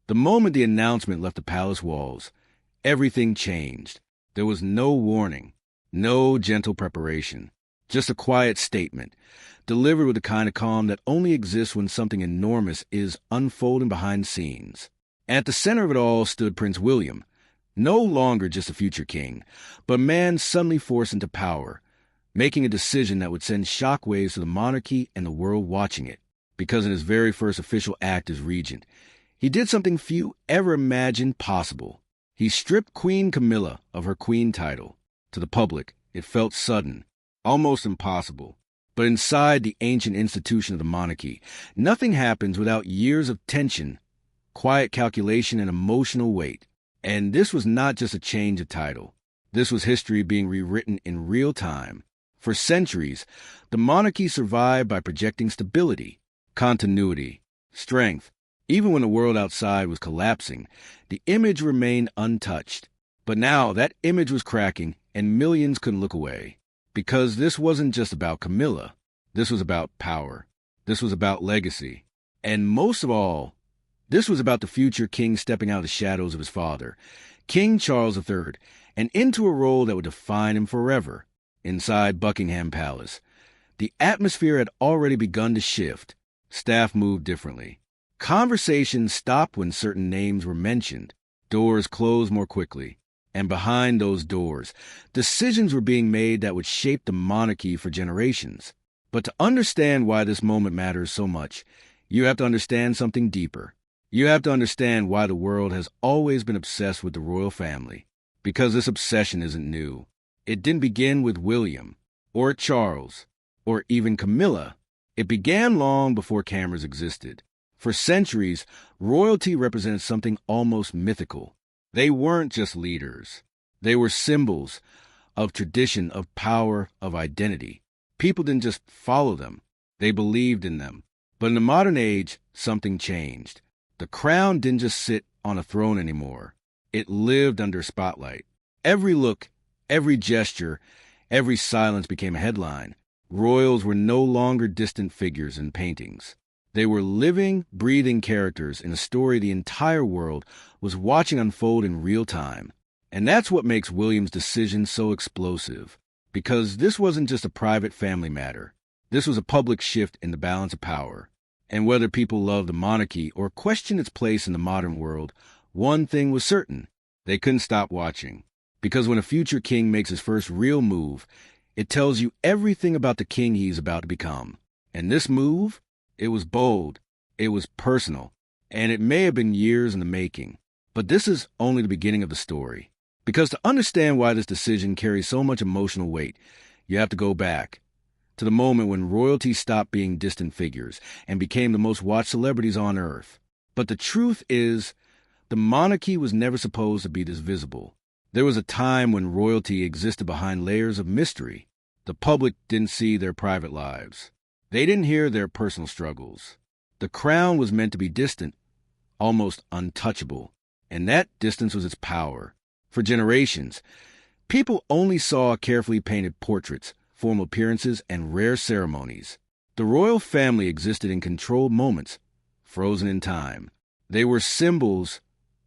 The moment the announcement left the palace walls, everything changed. There was no warning, no gentle preparation, just a quiet statement, delivered with the kind of calm that only exists when something enormous is unfolding behind the scenes. At the center of it all stood Prince William, no longer just a future king, but a man suddenly forced into power, making a decision that would send shockwaves to the monarchy and the world watching it, because in his very first official act as regent, he did something few ever imagined possible. He stripped Queen Camilla of her queen title. To the public, it felt sudden, almost impossible. But inside the ancient institution of the monarchy, nothing happens without years of tension, quiet calculation, and emotional weight. And this was not just a change of title. This was history being rewritten in real time. For centuries, the monarchy survived by projecting stability, continuity, strength. Even when the world outside was collapsing, the image remained untouched. But now that image was cracking, and millions couldn't look away. Because this wasn't just about Camilla. This was about power. This was about legacy. And most of all, this was about the future king stepping out of the shadows of his father, King Charles III, and into a role that would define him forever. Inside Buckingham Palace, the atmosphere had already begun to shift. Staff moved differently. Conversations stopped when certain names were mentioned. Doors closed more quickly. And behind those doors, decisions were being made that would shape the monarchy for generations. But to understand why this moment matters so much, you have to understand something deeper. You have to understand why the world has always been obsessed with the royal family. Because this obsession isn't new. It didn't begin with William, or Charles, or even Camilla. It began long before cameras existed. For centuries, royalty represented something almost mythical. They weren't just leaders. They were symbols of tradition, of power, of identity. People didn't just follow them. They believed in them. But in the modern age, something changed. The crown didn't just sit on a throne anymore. It lived under spotlight. Every look, every gesture, every silence became a headline. Royals were no longer distant figures in paintings. They were living, breathing characters in a story the entire world was watching unfold in real time. And that's what makes William's decision so explosive. Because this wasn't just a private family matter. This was a public shift in the balance of power. And whether people loved the monarchy or questioned its place in the modern world, one thing was certain. They couldn't stop watching. Because when a future king makes his first real move, it tells you everything about the king he's about to become. And this move? It was bold, it was personal, and it may have been years in the making. But this is only the beginning of the story. Because to understand why this decision carries so much emotional weight, you have to go back to the moment when royalty stopped being distant figures and became the most watched celebrities on earth. But the truth is, the monarchy was never supposed to be this visible. There was a time when royalty existed behind layers of mystery. The public didn't see their private lives. They didn't hear their personal struggles. The crown was meant to be distant, almost untouchable, and that distance was its power. For generations, people only saw carefully painted portraits, formal appearances, and rare ceremonies. The royal family existed in controlled moments, frozen in time. They were symbols,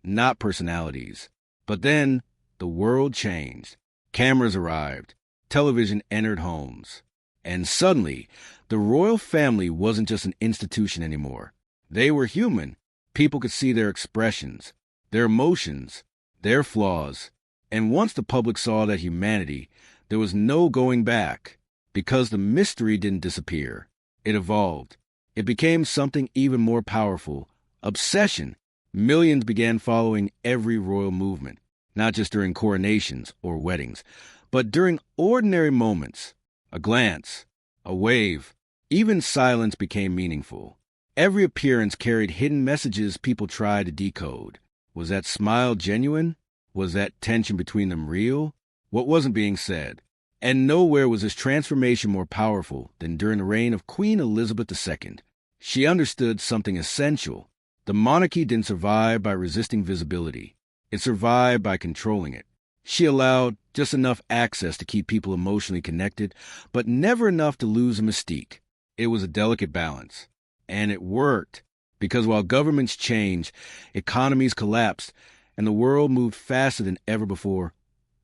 not personalities. But then, the world changed. Cameras arrived. Television entered homes. And suddenly, the royal family wasn't just an institution anymore. They were human. People could see their expressions, their emotions, their flaws. And once the public saw that humanity, there was no going back. Because the mystery didn't disappear. It evolved. It became something even more powerful. Obsession. Millions began following every royal movement, not just during coronations or weddings, but during ordinary moments. A glance, a wave, even silence became meaningful. Every appearance carried hidden messages people tried to decode. Was that smile genuine? Was that tension between them real? What wasn't being said? And nowhere was this transformation more powerful than during the reign of Queen Elizabeth II. She understood something essential. The monarchy didn't survive by resisting visibility. It survived by controlling it. She allowed just enough access to keep people emotionally connected, but never enough to lose the mystique. It was a delicate balance. And it worked. Because while governments changed, economies collapsed, and the world moved faster than ever before,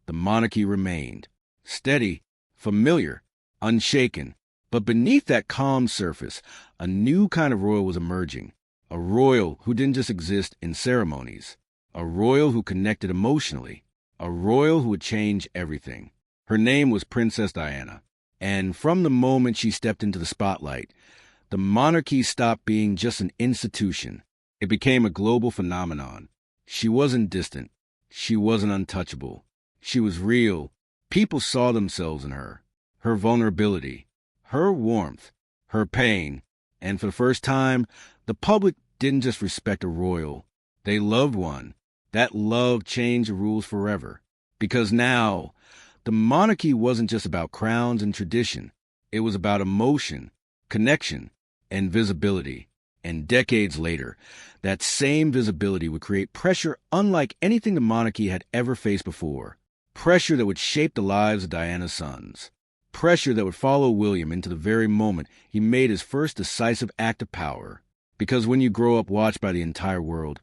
the monarchy remained. Steady, familiar, unshaken. But beneath that calm surface, a new kind of royal was emerging. A royal who didn't just exist in ceremonies. A royal who connected emotionally. A royal who would change everything. Her name was Princess Diana. And from the moment she stepped into the spotlight, the monarchy stopped being just an institution. It became a global phenomenon. She wasn't distant. She wasn't untouchable. She was real. People saw themselves in her. Her vulnerability. Her warmth. Her pain. And for the first time, the public didn't just respect a royal. They loved one. That love changed the rules forever. Because now, the monarchy wasn't just about crowns and tradition. It was about emotion, connection, and visibility. And decades later, that same visibility would create pressure unlike anything the monarchy had ever faced before. Pressure that would shape the lives of Diana's sons. Pressure that would follow William into the very moment he made his first decisive act of power. Because when you grow up watched by the entire world,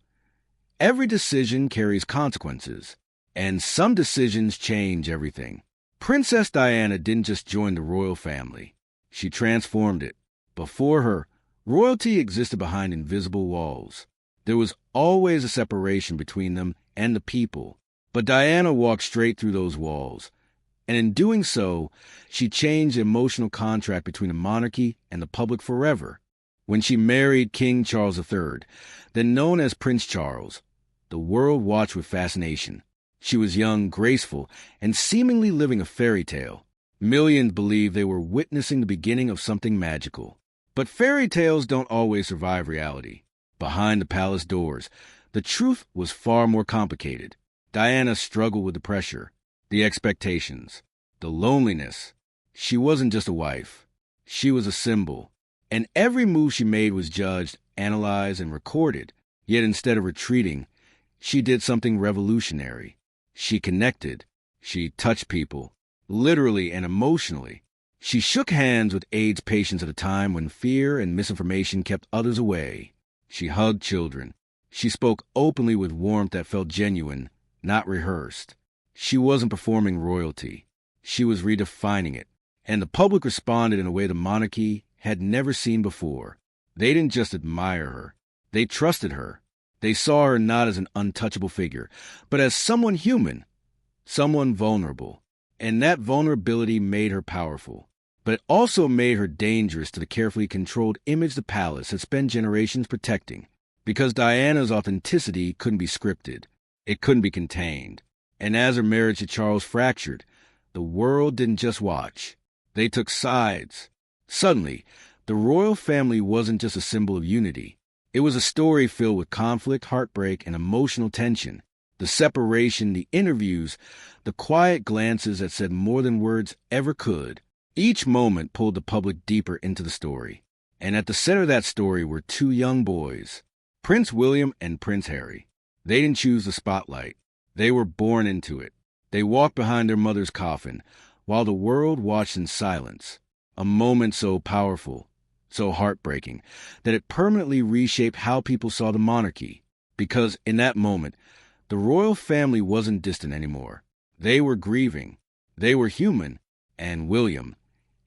every decision carries consequences, and some decisions change everything. Princess Diana didn't just join the royal family. She transformed it. Before her, royalty existed behind invisible walls. There was always a separation between them and the people. But Diana walked straight through those walls. And in doing so, she changed the emotional contract between the monarchy and the public forever. When she married King Charles III, then known as Prince Charles, the world watched with fascination. She was young, graceful, and seemingly living a fairy tale. Millions believed they were witnessing the beginning of something magical. But fairy tales don't always survive reality. Behind the palace doors, the truth was far more complicated. Diana struggled with the pressure, the expectations, the loneliness. She wasn't just a wife. She was a symbol. And every move she made was judged, analyzed, and recorded. Yet instead of retreating, she did something revolutionary. She connected. She touched people, literally and emotionally. She shook hands with AIDS patients at a time when fear and misinformation kept others away. She hugged children. She spoke openly with warmth that felt genuine, not rehearsed. She wasn't performing royalty. She was redefining it. And the public responded in a way the monarchy had never seen before. They didn't just admire her. They trusted her. They saw her not as an untouchable figure, but as someone human, someone vulnerable. And that vulnerability made her powerful. But it also made her dangerous to the carefully controlled image the palace had spent generations protecting. Because Diana's authenticity couldn't be scripted. It couldn't be contained. And as her marriage to Charles fractured, the world didn't just watch. They took sides. Suddenly, the royal family wasn't just a symbol of unity. It was a story filled with conflict, heartbreak, and emotional tension. The separation, the interviews, the quiet glances that said more than words ever could. Each moment pulled the public deeper into the story. And at the center of that story were two young boys, Prince William and Prince Harry. They didn't choose the spotlight. They were born into it. They walked behind their mother's coffin, while the world watched in silence. A moment so powerful, so heartbreaking, that it permanently reshaped how people saw the monarchy. Because in that moment, the royal family wasn't distant anymore. They were grieving. They were human. And William,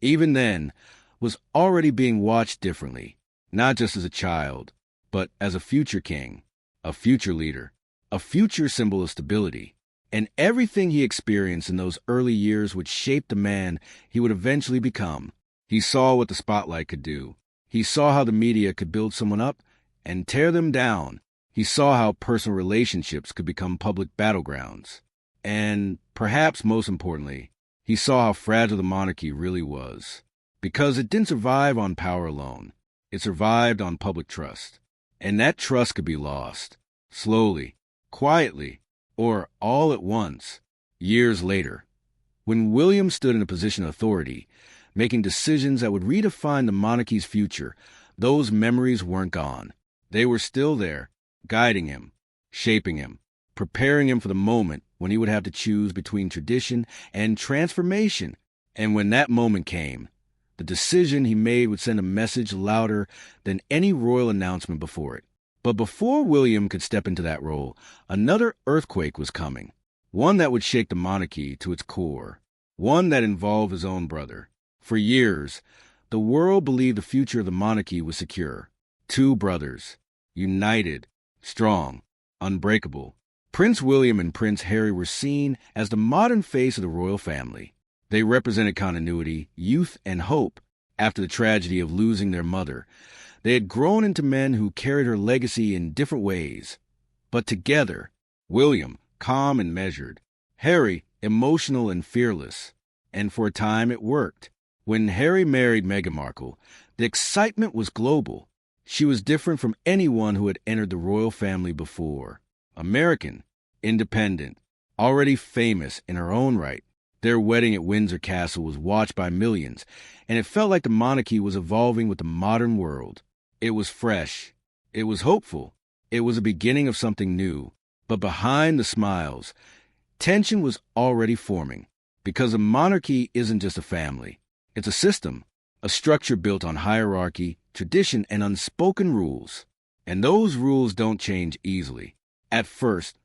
even then, was already being watched differently, not just as a child, but as a future king, a future leader, a future symbol of stability. And everything he experienced in those early years would shape the man he would eventually become. He saw what the spotlight could do. He saw how the media could build someone up and tear them down. He saw how personal relationships could become public battlegrounds. And perhaps most importantly, he saw how fragile the monarchy really was. Because it didn't survive on power alone. It survived on public trust. And that trust could be lost. Slowly, quietly, or all at once, years later. When William stood in a position of authority, making decisions that would redefine the monarchy's future, those memories weren't gone. They were still there, guiding him, shaping him, preparing him for the moment when he would have to choose between tradition and transformation. And when that moment came, The decision he made would send a message louder than any royal announcement before it. But before William could step into that role, another earthquake was coming, one that would shake the monarchy to its core, one that involved his own brother. For years, the world believed the future of the monarchy was secure. Two brothers, united, strong, unbreakable. Prince William and Prince Harry were seen as the modern face of the royal family. They represented continuity, youth, and hope after the tragedy of losing their mother. They had grown into men who carried her legacy in different ways. But together, William, calm and measured, Harry, emotional and fearless. And for a time it worked. When Harry married Meghan Markle, the excitement was global. She was different from anyone who had entered the royal family before. American, independent, already famous in her own right. Their wedding at Windsor Castle was watched by millions, and it felt like the monarchy was evolving with the modern world. It was fresh. It was hopeful. It was a beginning of something new. But behind the smiles, tension was already forming, because a monarchy isn't just a family. It's a system, a structure built on hierarchy, tradition, and unspoken rules. And those rules don't change easily. At first,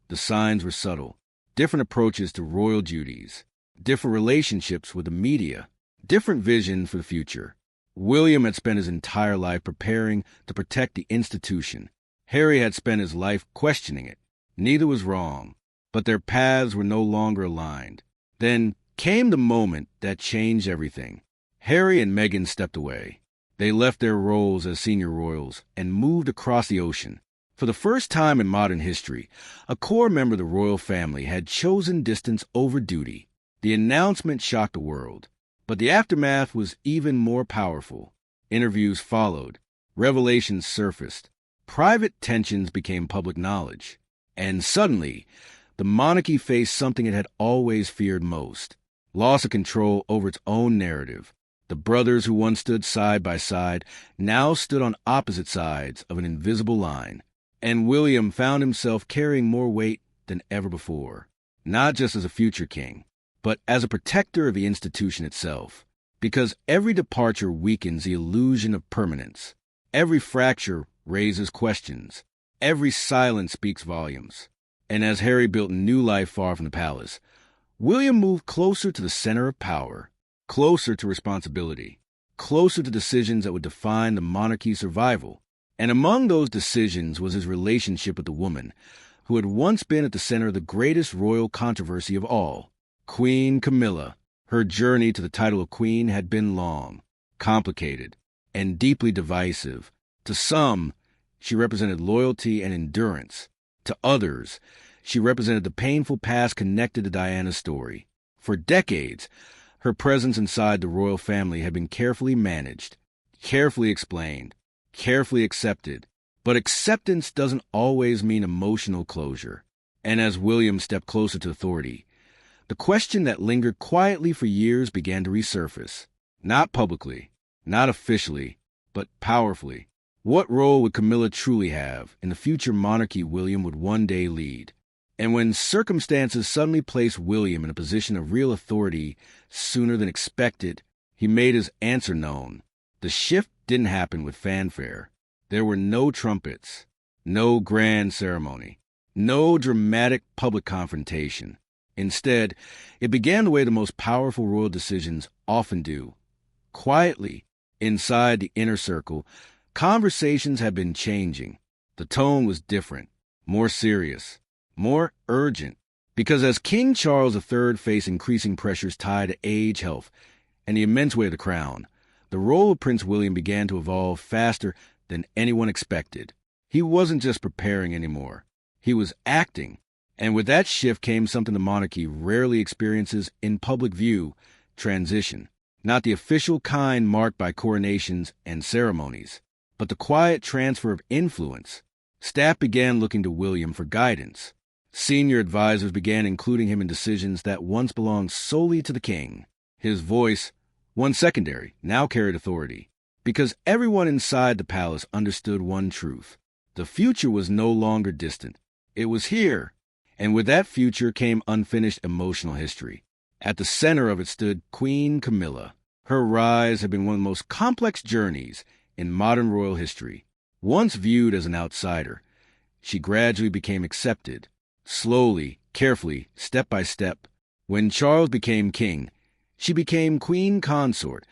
the signs were subtle. Different approaches to royal duties, different relationships with the media, different vision for the future. William had spent his entire life preparing to protect the institution. Harry had spent his life questioning it. Neither was wrong, but their paths were no longer aligned. Then came the moment that changed everything. Harry and Meghan stepped away. They left their roles as senior royals and moved across the ocean. For the first time in modern history, a core member of the royal family had chosen distance over duty. The announcement shocked the world, but the aftermath was even more powerful. Interviews followed, revelations surfaced, private tensions became public knowledge, and suddenly, the monarchy faced something it had always feared most: loss of control over its own narrative. The brothers who once stood side by side now stood on opposite sides of an invisible line. And William found himself carrying more weight than ever before, not just as a future king, but as a protector of the institution itself. Because every departure weakens the illusion of permanence. Every fracture raises questions. Every silence speaks volumes. And as Harry built a new life far from the palace, William moved closer to the center of power, closer to responsibility, closer to decisions that would define the monarchy's survival. And among those decisions was his relationship with the woman who had once been at the center of the greatest royal controversy of all, Queen Camilla. Her journey to the title of queen had been long, complicated, and deeply divisive. To some, she represented loyalty and endurance. To others, she represented the painful past connected to Diana's story. For decades, her presence inside the royal family had been carefully managed, carefully explained, carefully accepted. But acceptance doesn't always mean emotional closure. And as William stepped closer to authority, the question that lingered quietly for years began to resurface. Not publicly, not officially, but powerfully. What role would Camilla truly have in the future monarchy William would one day lead? And when circumstances suddenly placed William in a position of real authority sooner than expected, he made his answer known. The shift didn't happen with fanfare. There were no trumpets, no grand ceremony, no dramatic public confrontation. Instead, it began the way the most powerful royal decisions often do. Quietly, inside the inner circle, conversations had been changing. The tone was different, more serious, more urgent. Because as King Charles III faced increasing pressures tied to age, health, and the immense weight of the crown, the role of Prince William began to evolve faster than anyone expected. He wasn't just preparing anymore. He was acting. And with that shift came something the monarchy rarely experiences in public view: transition. Not the official kind marked by coronations and ceremonies, but the quiet transfer of influence. Staff began looking to William for guidance. Senior advisors began including him in decisions that once belonged solely to the king. His voice, once secondary, now carried authority. Because everyone inside the palace understood one truth: the future was no longer distant. It was here. And with that future came unfinished emotional history. At the center of it stood Queen Camilla, Her rise had been one of the most complex journeys in modern royal history. Once viewed as an outsider, she gradually became accepted, slowly, carefully, step by step. When Charles became king, she became queen consort,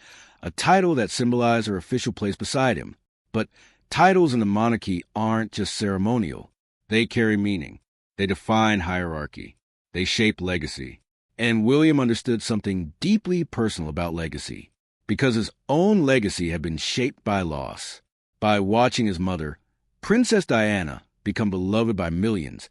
a title that symbolized her official place beside him. But titles in the monarchy aren't just ceremonial. They carry meaning. They define hierarchy. They shape legacy. And William understood something deeply personal about legacy, because his own legacy had been shaped by loss. By watching his mother, Princess Diana, become beloved by millions,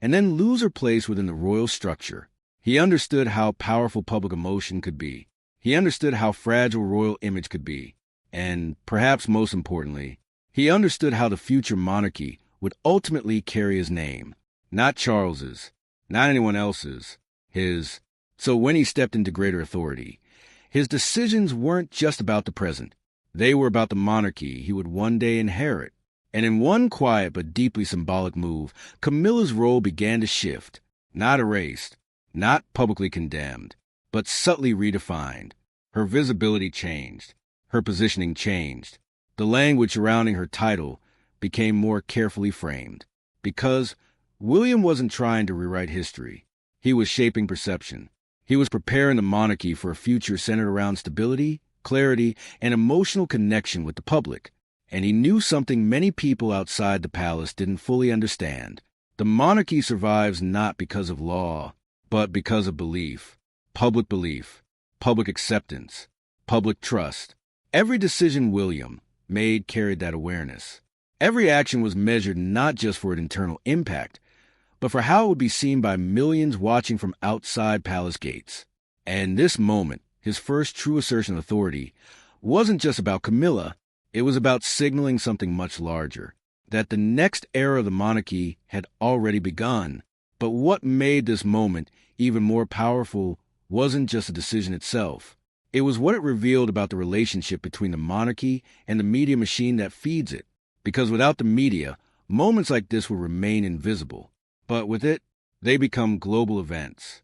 and then lose her place within the royal structure, he understood how powerful public emotion could be. He understood how fragile royal image could be. And, perhaps most importantly, he understood how the future monarchy would ultimately carry his name. Not Charles's, not anyone else's, his. So when he stepped into greater authority, his decisions weren't just about the present. They were about the monarchy he would one day inherit. And in one quiet but deeply symbolic move, Camilla's role began to shift, not erased, not publicly condemned, but subtly redefined. Her visibility changed. Her positioning changed. The language surrounding her title became more carefully framed. Because William wasn't trying to rewrite history. He was shaping perception. He was preparing the monarchy for a future centered around stability, clarity, and emotional connection with the public. And he knew something many people outside the palace didn't fully understand. The monarchy survives not because of law, but because of belief, public acceptance, public trust. Every decision William made carried that awareness. Every action was measured not just for its internal impact, but for how it would be seen by millions watching from outside palace gates. And this moment, his first true assertion of authority, wasn't just about Camilla. It was about signaling something much larger, that the next era of the monarchy had already begun. But what made this moment even more powerful wasn't just the decision itself. It was what it revealed about the relationship between the monarchy and the media machine that feeds it. Because without the media, moments like this will remain invisible. But with it, they become global events.